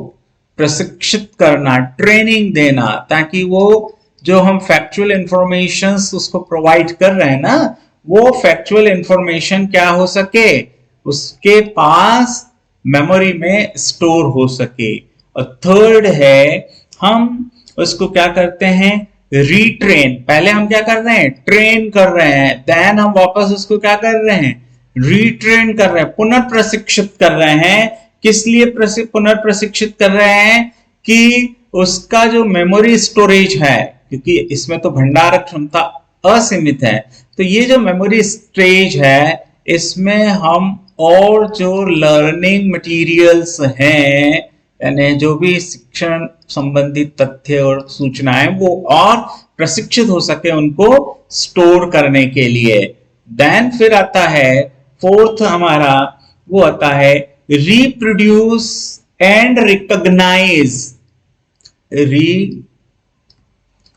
प्रशिक्षित करना, ट्रेनिंग देना, ताकि वो जो हम फैक्चुअल इंफॉर्मेशंस उसको प्रोवाइड कर रहे हैं ना, वो फैक्चुअल इंफॉर्मेशन क्या हो सके, उसके पास मेमोरी में स्टोर हो सके। और थर्ड है, हम उसको क्या करते हैं, रीट्रेन। पहले हम क्या कर रहे हैं, ट्रेन कर रहे हैं, देन हम वापस उसको क्या कर रहे हैं, रीट्रेन कर रहे हैं, पुनर्प्रशिक्षित कर रहे हैं। किस लिए पुनर्प्रशिक्षित कर रहे हैं, कि उसका जो मेमोरी स्टोरेज है, क्योंकि इसमें तो भंडारण क्षमता असीमित है, तो ये जो मेमोरी स्टोरेज है, इसमें हम और जो लर्निंग मटेरियल्स हैं, यानी जो भी शिक्षण संबंधित तथ्य और सूचनाएं, वो और प्रशिक्षित हो सके उनको स्टोर करने के लिए। देन फिर आता है फोर्थ हमारा, वो आता है reproduce and recognise,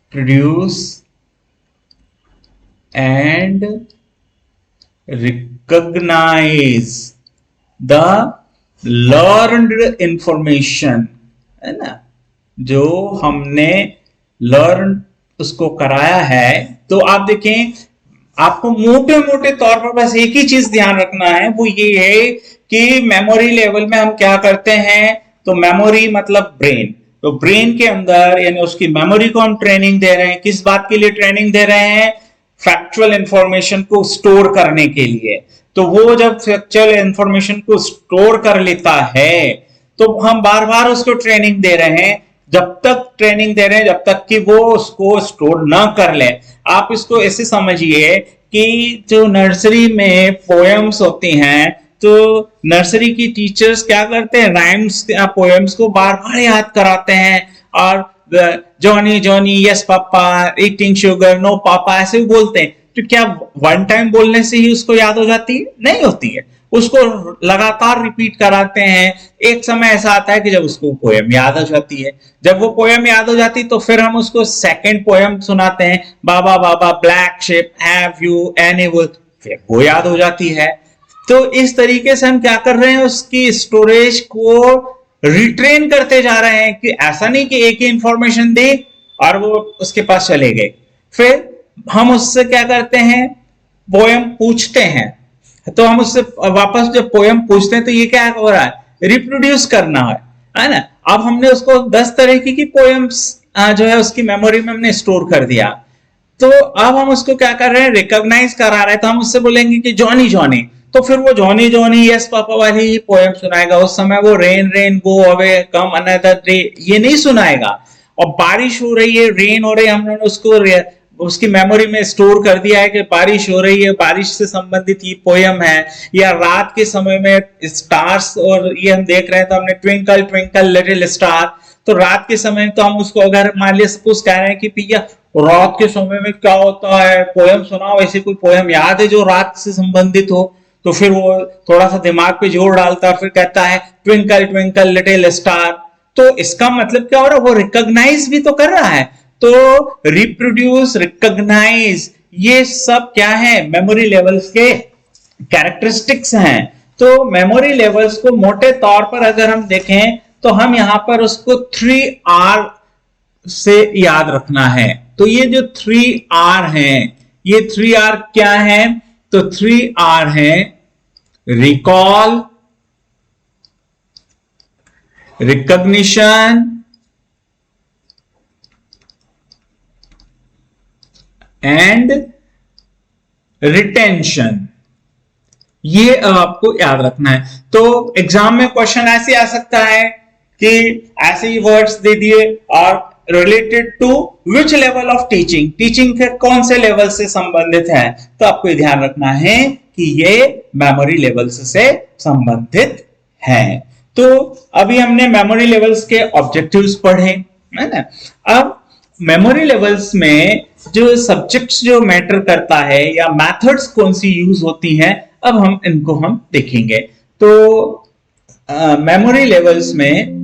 reproduce and recognise the learned information, है ना, जो हमने लर्न उसको कराया है। तो आप देखें, आपको मोटे मोटे तौर पर बस एक ही चीज ध्यान रखना है, वो ये है कि मेमोरी लेवल में हम क्या करते हैं, तो मेमोरी मतलब ब्रेन, तो ब्रेन के अंदर यानी उसकी मेमोरी को हम ट्रेनिंग दे रहे हैं। किस बात के लिए ट्रेनिंग दे रहे हैं, फैक्चुअल इंफॉर्मेशन को स्टोर करने के लिए। तो वो जब फैक्चुअल इंफॉर्मेशन को स्टोर कर लेता है, तो हम बार बार उसको ट्रेनिंग दे रहे हैं, जब तक ट्रेनिंग दे रहे हैं जब तक कि वो उसको स्टोर ना कर ले। आप इसको ऐसे समझिए कि जो नर्सरी में पोएम्स होती हैं, तो नर्सरी की टीचर्स क्या करते हैं, राइम्स पोएम्स को बार बार याद कराते हैं, और Johnny Johnny yes papa, eating sugar no papa, ऐसे भी बोलते हैं। तो क्या वन टाइम बोलने से ही उसको याद हो जाती है, नहीं होती है, उसको लगातार रिपीट कराते हैं। एक समय ऐसा आता है कि जब उसको पोएम याद हो जाती है, जब वो पोएम याद हो जाती तो फिर हम उसको सेकंड पोएम सुनाते हैं, baa baa black sheep have you any wool, फिर वो याद हो जाती है। तो इस तरीके से हम क्या कर रहे हैं, उसकी स्टोरेज को रिट्रेन करते जा रहे हैं, कि ऐसा नहीं कि एक ही इंफॉर्मेशन दे और वो उसके पास चले गए। फिर हम उससे क्या करते हैं, पोएम पूछते हैं, तो हम उससे वापस जब पोएम पूछते हैं तो ये क्या हो रहा है, रिप्रोड्यूस करना है ना। अब हमने उसको 10 तरह की पोएम्स जो है उसकी मेमोरी में हमने स्टोर कर दिया, तो अब हम उसको क्या कर रहे हैं, रिकॉग्नाइज करा रहे हैं। तो हम उससे बोलेंगे कि जॉनी जॉनी, तो फिर वो जॉनी जॉनी यस पापा वाली ही पोएम सुनाएगा। उस समय वो रेन रेन गो अवे कम अनदर डे ये नहीं सुनाएगा। और बारिश हो रही है, रेन हो रही है, हमने उसको उसकी मेमोरी में स्टोर कर दिया है कि बारिश हो रही है, बारिश से संबंधित ये पोयम है। या रात के समय में स्टार्स और ये हम देख रहे हैं, तो हमने ट्विंकल ट्विंकल लिटिल स्टार, तो रात के समय तो हम उसको अगर मान लिया सपोज कह रहे हैं कि भैया रात के समय में क्या होता है, पोयम सुनाओ, ऐसी कोई पोयम याद है जो रात से संबंधित हो, तो फिर वो थोड़ा सा दिमाग पे जोर डालता है, फिर कहता है ट्विंकल ट्विंकल लिटिल स्टार। तो इसका मतलब क्या हो रहा है, वो रिकॉग्नाइज भी तो कर रहा है। तो रिप्रोड्यूस, रिकॉग्नाइज, ये सब क्या है, मेमोरी लेवल्स के कैरेक्टरिस्टिक्स हैं। तो मेमोरी लेवल्स को मोटे तौर पर अगर हम देखें, तो हम यहां पर उसको 3R से याद रखना है। तो ये जो 3R हैं, ये 3R क्या है, तो 3R है रिकॉल, रिकॉग्निशन एंड रिटेंशन। ये आपको याद रखना है। तो एग्जाम में क्वेश्चन ऐसे आ सकता है कि ऐसे ही वर्ड्स दे दिए और related to which level of teaching, teaching के कौन से लेवल से संबंधित है, तो आपको ये ध्यान रखना है कि ये मेमोरी लेवल्स से संबंधित है। तो अभी हमने मेमोरी लेवल्स के ऑब्जेक्टिव्स पढ़े, है ना। अब मेमोरी लेवल्स में जो सब्जेक्ट्स जो मैटर करता है या मेथड्स कौन सी यूज होती हैं, अब हम देखेंगे। तो मेमोरी लेवल्स में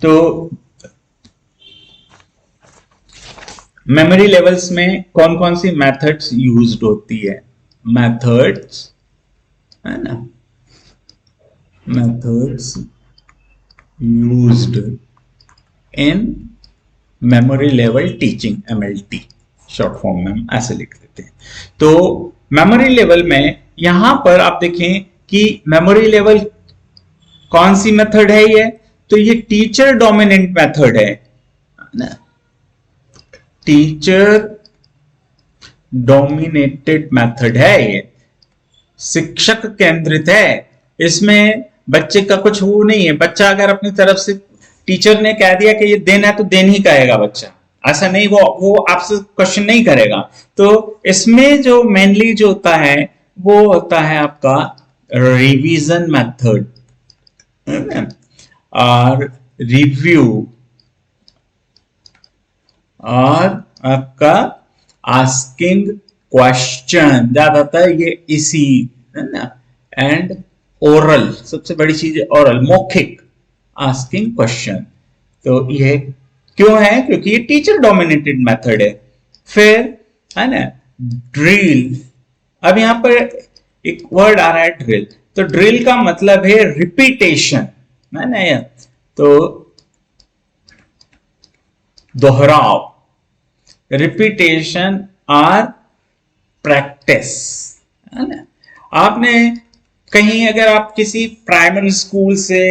तो मेमोरी लेवल्स में कौन कौन सी मेथड्स यूज्ड होती है, मेथड्स, है ना, methods used in memory level teaching, MLT short form में हम ऐसे लिख देते हैं। तो मेमोरी लेवल में यहां पर आप देखें कि मेमोरी लेवल कौन सी मेथड है ये, तो ये टीचर डोमिनेंट मेथड है ना, टीचर डोमिनेटेड मेथड है, ये शिक्षक केंद्रित है। इसमें बच्चे का कुछ वो नहीं है, बच्चा अगर अपनी तरफ से टीचर ने कह दिया कि ये देना है तो देन ही कहेगा बच्चा, ऐसा नहीं वो आपसे क्वेश्चन नहीं करेगा। तो इसमें जो मेनली जो होता है वो होता है आपका रिवीजन मेथड और रिव्यू और आपका आस्किंग क्वेश्चन ज्यादातर ये इसी, है ना, एंड ओरल, सबसे बड़ी चीज है ओरल, मौखिक आस्किंग क्वेश्चन। तो ये क्यों है, क्योंकि ये टीचर डोमिनेटेड मेथड है। फिर है ना ड्रिल, अब यहां पर एक वर्ड आ रहा है ड्रिल, तो ड्रिल का मतलब है रिपीटेशन, है ना, ये तो दोहराव, रिपीटेशन और प्रैक्टिस, है ना। आपने कहीं अगर आप किसी प्राइमरी स्कूल से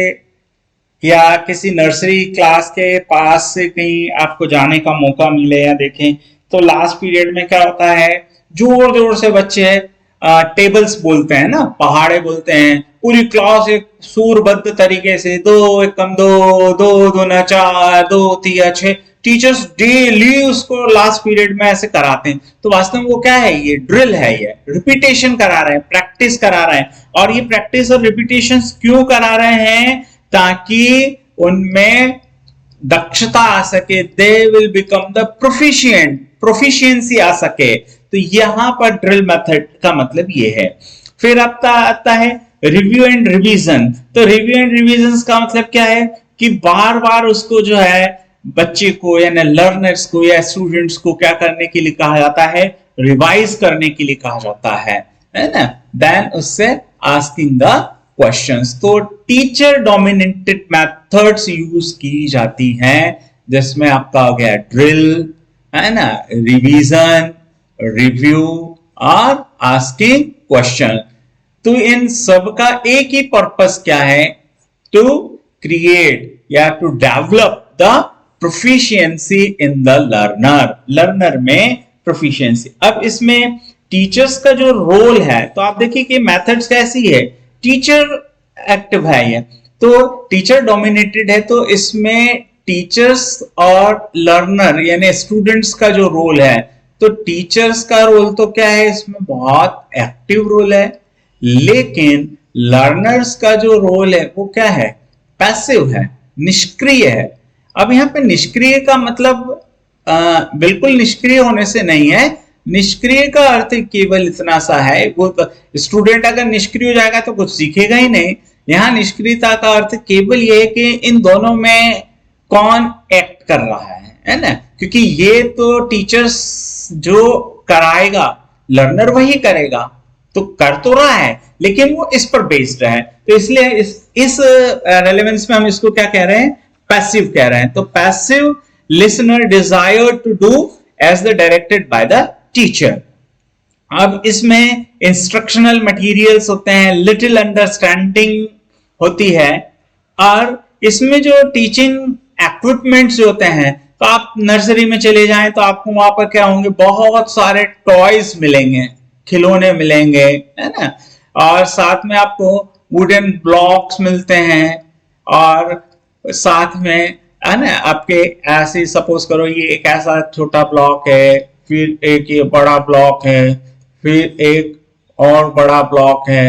या किसी नर्सरी क्लास के पास से कहीं आपको जाने का मौका मिले या देखें, तो लास्ट पीरियड में क्या होता है, जोर जोर से बच्चे टेबल्स बोलते हैं ना, पहाड़े बोलते हैं, पूरी क्लास एक सूरबद्ध तरीके से, 2 एकम 2, 2 दूना 4, 2 तिया 6, टीचर्स डेली उसको लास्ट पीरियड में ऐसे कराते हैं। तो वास्तव में वो क्या है, ये ड्रिल है, ये रिपीटेशन करा रहे हैं, प्रैक्टिस करा रहे हैं। और ये प्रैक्टिस और रिपीटेशन क्यों करा रहे हैं, ताकि उनमें दक्षता आ सके, they will become the proficient, proficiency आ सके। तो यहां पर ड्रिल मेथड का मतलब ये है। फिर आता है रिव्यू एंड रिवीजन। तो रिव्यू एंड रिवीजन का मतलब क्या है कि बार बार उसको जो है बच्चे को यानी लर्नर्स को या स्टूडेंट्स को क्या करने के लिए कहा जाता है, रिवाइज करने के लिए कहा जाता है ना, देन उससे आस्किंग द क्वेश्चंस। तो टीचर डोमिनेटेड मेथड्स यूज की जाती हैं, जिसमें आपका हो गया ड्रिल, है ना, रिवीजन, रिव्यू और आस्किंग क्वेश्चन। तो इन सब का एक ही पर्पस क्या है, टू क्रिएट या to develop the proficiency in the learner, learner में प्रोफिशिएंसी। अब इसमें टीचर्स का जो रोल है, तो आप देखिए कि मेथड्स कैसी है, टीचर एक्टिव है ये, तो टीचर डोमिनेटेड है, तो इसमें टीचर्स और लर्नर यानी स्टूडेंट्स का जो रोल है, तो टीचर्स का रोल तो क्या है, इसमें बहुत एक्टिव रोल है, लेकिन लर्नर्स का जो रोल है वो क्या है, पैसिव है, निष्क्रिय है। अब यहाँ पे निष्क्रिय का मतलब बिल्कुल निष्क्रिय होने से नहीं है, निष्क्रिय का अर्थ केवल इतना सा है, वो स्टूडेंट अगर निष्क्रिय हो जाएगा तो कुछ सीखेगा ही नहीं। यहाँ निष्क्रियता का अर्थ केवल ये है कि इन दोनों में कौन एक्ट कर रहा है ना, क्योंकि ये तो टीचर्स जो कराएगा लर्नर वही करेगा, तो कर तो रहा है लेकिन वो इस पर बेस्ड है, तो इसलिए इस रेलेवेंस में हम इसको क्या कह रहे हैं, पैसिव कह रहे हैं। तो passive listener desire to do as the directed by the teacher. अब इसमें इंस्ट्रक्शनल मटेरियल्स होते हैं, लिटिल अंडरस्टैंडिंग होती है, और इसमें जो टीचिंग इक्विपमेंट्स होते हैं, तो आप नर्सरी में चले जाएं तो आपको वहां पर क्या होंगे, बहुत सारे टॉयज मिलेंगे, खिलौने मिलेंगे, है ना। और साथ में आपको वुडन ब्लॉक्स मिलते हैं, और साथ में, है ना, आपके ऐसे सपोज करो ये एक ऐसा छोटा ब्लॉक है, फिर एक ये बड़ा ब्लॉक है, फिर एक और बड़ा ब्लॉक है,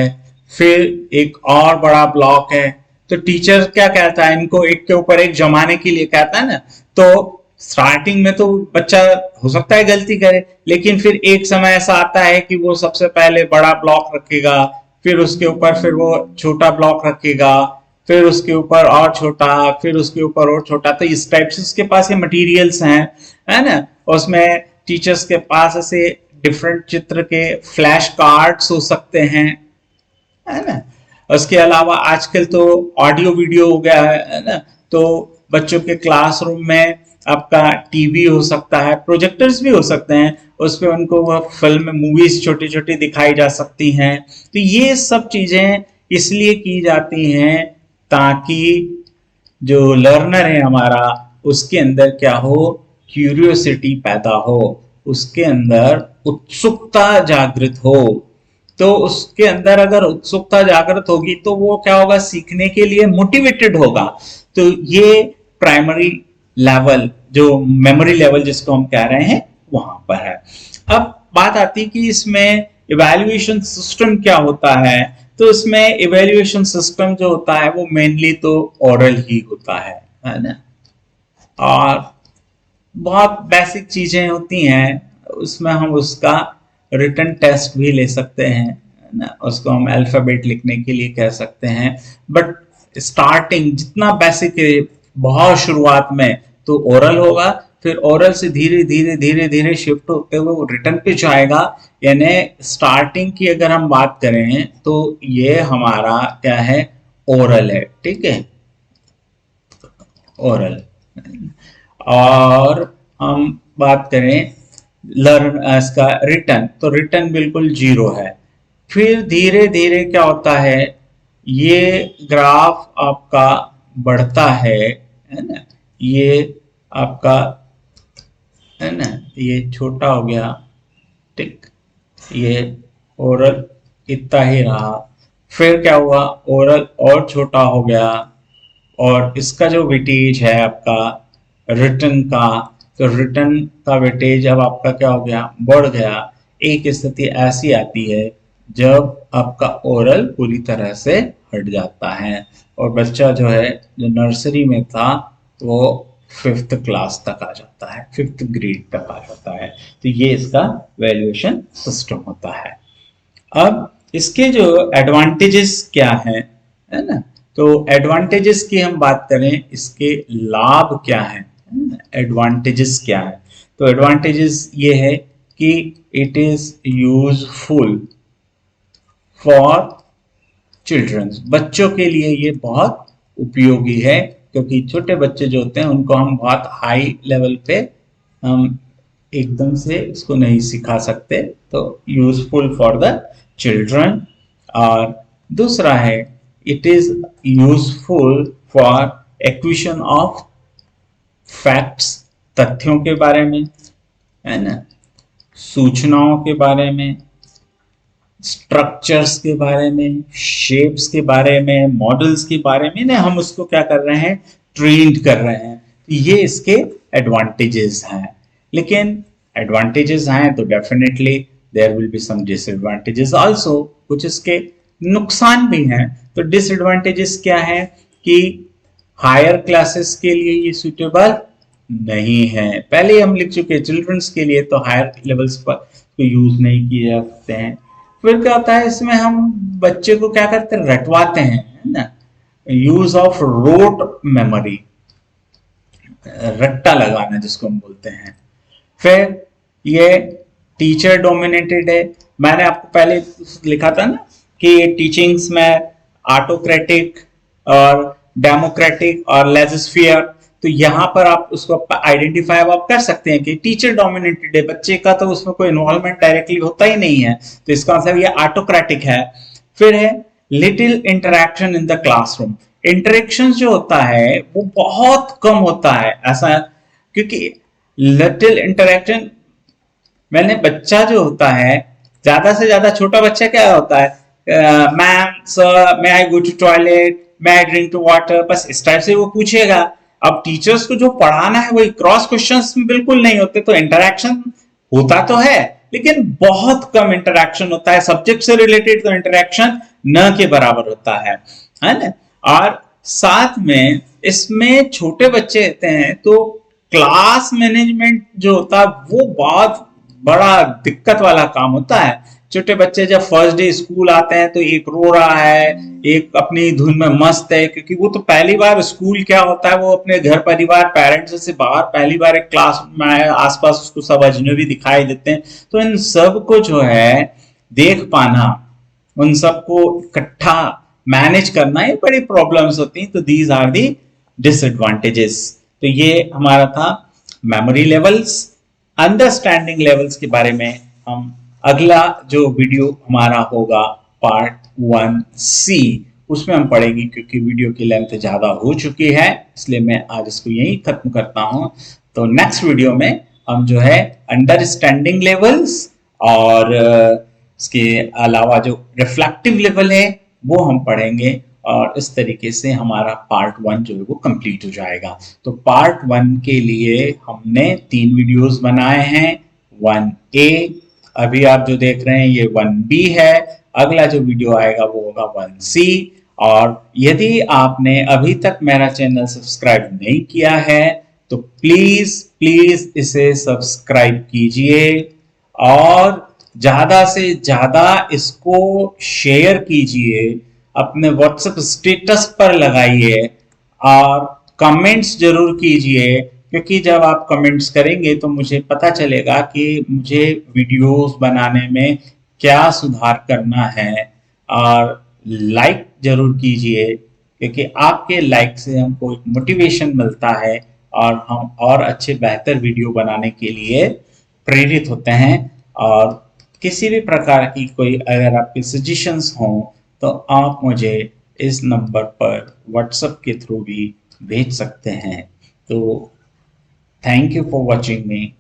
फिर एक और बड़ा ब्लॉक है। तो टीचर क्या कहता है, इनको एक के ऊपर एक जमाने के लिए कहता है ना। तो स्टार्टिंग में तो बच्चा हो सकता है गलती करे, लेकिन फिर एक समय ऐसा आता है कि वो सबसे पहले बड़ा ब्लॉक रखेगा, फिर उसके ऊपर फिर वो छोटा ब्लॉक रखेगा, फिर उसके ऊपर और छोटा, फिर उसके ऊपर और छोटा। तो इस टाइप से उसके पास ये मटेरियल्स हैं, है ना। उसमें टीचर्स के पास ऐसे डिफरेंट चित्र के फ्लैश कार्ड्स हो सकते हैं, है ना। उसके अलावा आजकल तो ऑडियो वीडियो हो गया है ना। तो बच्चों के क्लासरूम में आपका टीवी हो सकता है, प्रोजेक्टर्स भी हो सकते हैं, उस पर उनको वह फिल्म मूवीज छोटी छोटी दिखाई जा सकती हैं। तो ये सब चीजें इसलिए की जाती हैं ताकि जो लर्नर है हमारा, उसके अंदर क्या हो, क्यूरियोसिटी पैदा हो, उसके अंदर उत्सुकता जागृत हो। तो उसके अंदर अगर उत्सुकता जागृत होगी तो वो क्या होगा, सीखने के लिए मोटिवेटेड होगा। तो ये प्राइमरी लेवल, जो मेमोरी लेवल जिसको हम कह रहे हैं, वहां पर है। अब बात आती है कि इसमें इवैल्यूएशन सिस्टम क्या होता है। तो इसमें इवैल्यूएशन सिस्टम जो होता है वो मेनली तो ओरल ही होता है ना। और बहुत बेसिक चीजें होती हैं उसमें, हम उसका रिटन टेस्ट भी ले सकते हैं ना, उसको हम अल्फाबेट लिखने के लिए कह सकते हैं। बट स्टार्टिंग जितना बेसिक है, बहुत शुरुआत में तो ओरल होगा, फिर ओरल से धीरे धीरे धीरे धीरे शिफ्ट होते हुए वो रिटन पे जाएगा। यानी स्टार्टिंग की अगर हम बात करें तो ये हमारा क्या है, ओरल है, ठीक है, ओरल। और हम बात करें लर्न इसका रिटर्न, तो रिटर्न बिल्कुल 0 है। फिर धीरे धीरे क्या होता है, ये ग्राफ आपका बढ़ता है ना। ये आपका, है ना, ये छोटा हो गया, ठीक, ये ओरल इतना ही रहा। फिर क्या हुआ, ओरल और छोटा हो गया, और इसका जो वेटेज है आपका रिटर्न का, तो रिटर्न का वेटेज अब आपका क्या हो गया, बढ़ गया। एक स्थिति ऐसी आती है जब आपका ओरल पूरी तरह से हट जाता है, और बच्चा जो है, जो नर्सरी में था, वो 5th क्लास तक आ जाता है, 5th ग्रेड तक आ जाता है। तो ये इसका वैल्यूएशन सिस्टम होता है। अब इसके जो एडवांटेजेस क्या है ना। तो एडवांटेजेस की हम बात करें, इसके लाभ क्या है, एडवांटेजेस क्या है। तो एडवांटेजेस ये है कि it is useful for childrens, बच्चों के लिए ये बहुत उपयोगी है, क्योंकि छोटे बच्चे जो होते हैं उनको हम बहुत हाई लेवल पे हम एकदम से इसको नहीं सिखा सकते। तो यूजफुल फॉर द चिल्ड्रन। और दूसरा है, it is useful for acquisition of facts, तथ्यों के बारे में, है ना, सूचनाओं के बारे में, स्ट्रक्चर्स के बारे में, शेप्स के बारे में, मॉडल्स के बारे में ना, हम उसको क्या कर रहे हैं, ट्रेंड कर रहे हैं। तो ये इसके एडवांटेजेस हैं। लेकिन एडवांटेजेस हैं तो definitely there will be some disadvantages also, कुछ इसके नुकसान भी हैं। तो डिसएडवांटेजेस क्या है कि हायर क्लासेस के लिए ये सुटेबल नहीं है, पहले हम लिख चुके हैं, चिल्ड्रंस के लिए तो हायर लेवल्स पर यूज नहीं किए जा सकते हैं। फिर क्या होता है, इसमें हम बच्चे को क्या करते हैं, रटवाते हैं, है ना, यूज ऑफ रोट मेमोरी, रट्टा लगाना जिसको हम बोलते हैं। फिर ये टीचर डोमिनेटेड है। मैंने आपको पहले लिखा था ना कि टीचिंग्स में ऑटोक्रेटिक और डेमोक्रेटिक और लेजिस्फियर, तो यहाँ पर आप उसको आइडेंटिफाई आप कर सकते हैं कि टीचर डोमिनेटेड है, बच्चे का तो उसमें कोई इन्वॉल्वमेंट डायरेक्टली होता ही नहीं है, तो इसका मतलब ये ऑटोक्रेटिक है। फिर है little interaction in the classroom, interaction जो होता है वो बहुत कम होता है। ऐसा क्योंकि लिटिल इंटरेक्शन, मैंने बच्चा जो होता है, ज्यादा से ज्यादा छोटा बच्चा क्या होता है, ma'am sir may I go to toilet, may I drink to water, बस इस टाइप से वो पूछेगा। अब टीचर्स को जो पढ़ाना है वही क्रॉस क्वेश्चंस में बिल्कुल नहीं होते, तो इंटरेक्शन होता तो है लेकिन बहुत कम इंटरेक्शन होता है। सब्जेक्ट से रिलेटेड तो इंटरेक्शन न के बराबर होता है ना। और साथ में इसमें छोटे बच्चे होते हैं तो क्लास मैनेजमेंट जो होता है वो बहुत बड़ा दिक्कत वाला काम होता है। छोटे बच्चे जब फर्स्ट डे स्कूल आते हैं तो एक रो रहा है, एक अपनी धुन में मस्त है, क्योंकि वो तो पहली बार स्कूल क्या होता है वो अपने घर परिवार पेरेंट्स से बाहर पहली बार एक क्लास में आया, आसपास उसको सब अजनबी दिखाई देते हैं। तो इन सब को जो है देख पाना, उन सबको इकट्ठा मैनेज करना, ये बड़ी प्रॉब्लम्स होती हैं। तो दीज आर दी डिसएडवांटेजेस। तो ये हमारा था मेमोरी लेवल्स, अंडरस्टैंडिंग लेवल्स के बारे में। हम अगला जो वीडियो हमारा होगा पार्ट 1C, उसमें हम पढ़ेंगे, क्योंकि वीडियो की लेंथ ज्यादा हो चुकी है इसलिए मैं आज इसको यही खत्म करता हूं। तो नेक्स्ट वीडियो में हम जो है अंडरस्टैंडिंग लेवल्स और इसके अलावा जो रिफ्लेक्टिव लेवल है वो हम पढ़ेंगे, और इस तरीके से हमारा पार्ट 1 जो है वो कंप्लीट हो जाएगा। तो पार्ट 1 के लिए हमने 3 वीडियोस बनाए हैं। 1A अभी आप जो देख रहे हैं ये 1B है, अगला जो वीडियो आएगा वो होगा 1C। और यदि आपने अभी तक मेरा चैनल सब्सक्राइब नहीं किया है तो प्लीज प्लीज इसे सब्सक्राइब कीजिए और ज्यादा से ज्यादा इसको शेयर कीजिए, अपने व्हाट्सएप स्टेटस पर लगाइए और कमेंट्स जरूर कीजिए, क्योंकि जब आप कमेंट्स करेंगे तो मुझे पता चलेगा कि मुझे वीडियोस बनाने में क्या सुधार करना है। और लाइक जरूर कीजिए, क्योंकि आपके लाइक से हमको मोटिवेशन मिलता है और हम और अच्छे बेहतर वीडियो बनाने के लिए प्रेरित होते हैं। और किसी भी प्रकार की कोई अगर आपके सजेशंस हों तो आप मुझे इस नंबर पर व्हाट्सएप के थ्रू भी भेज सकते हैं। तो thank you for watching me.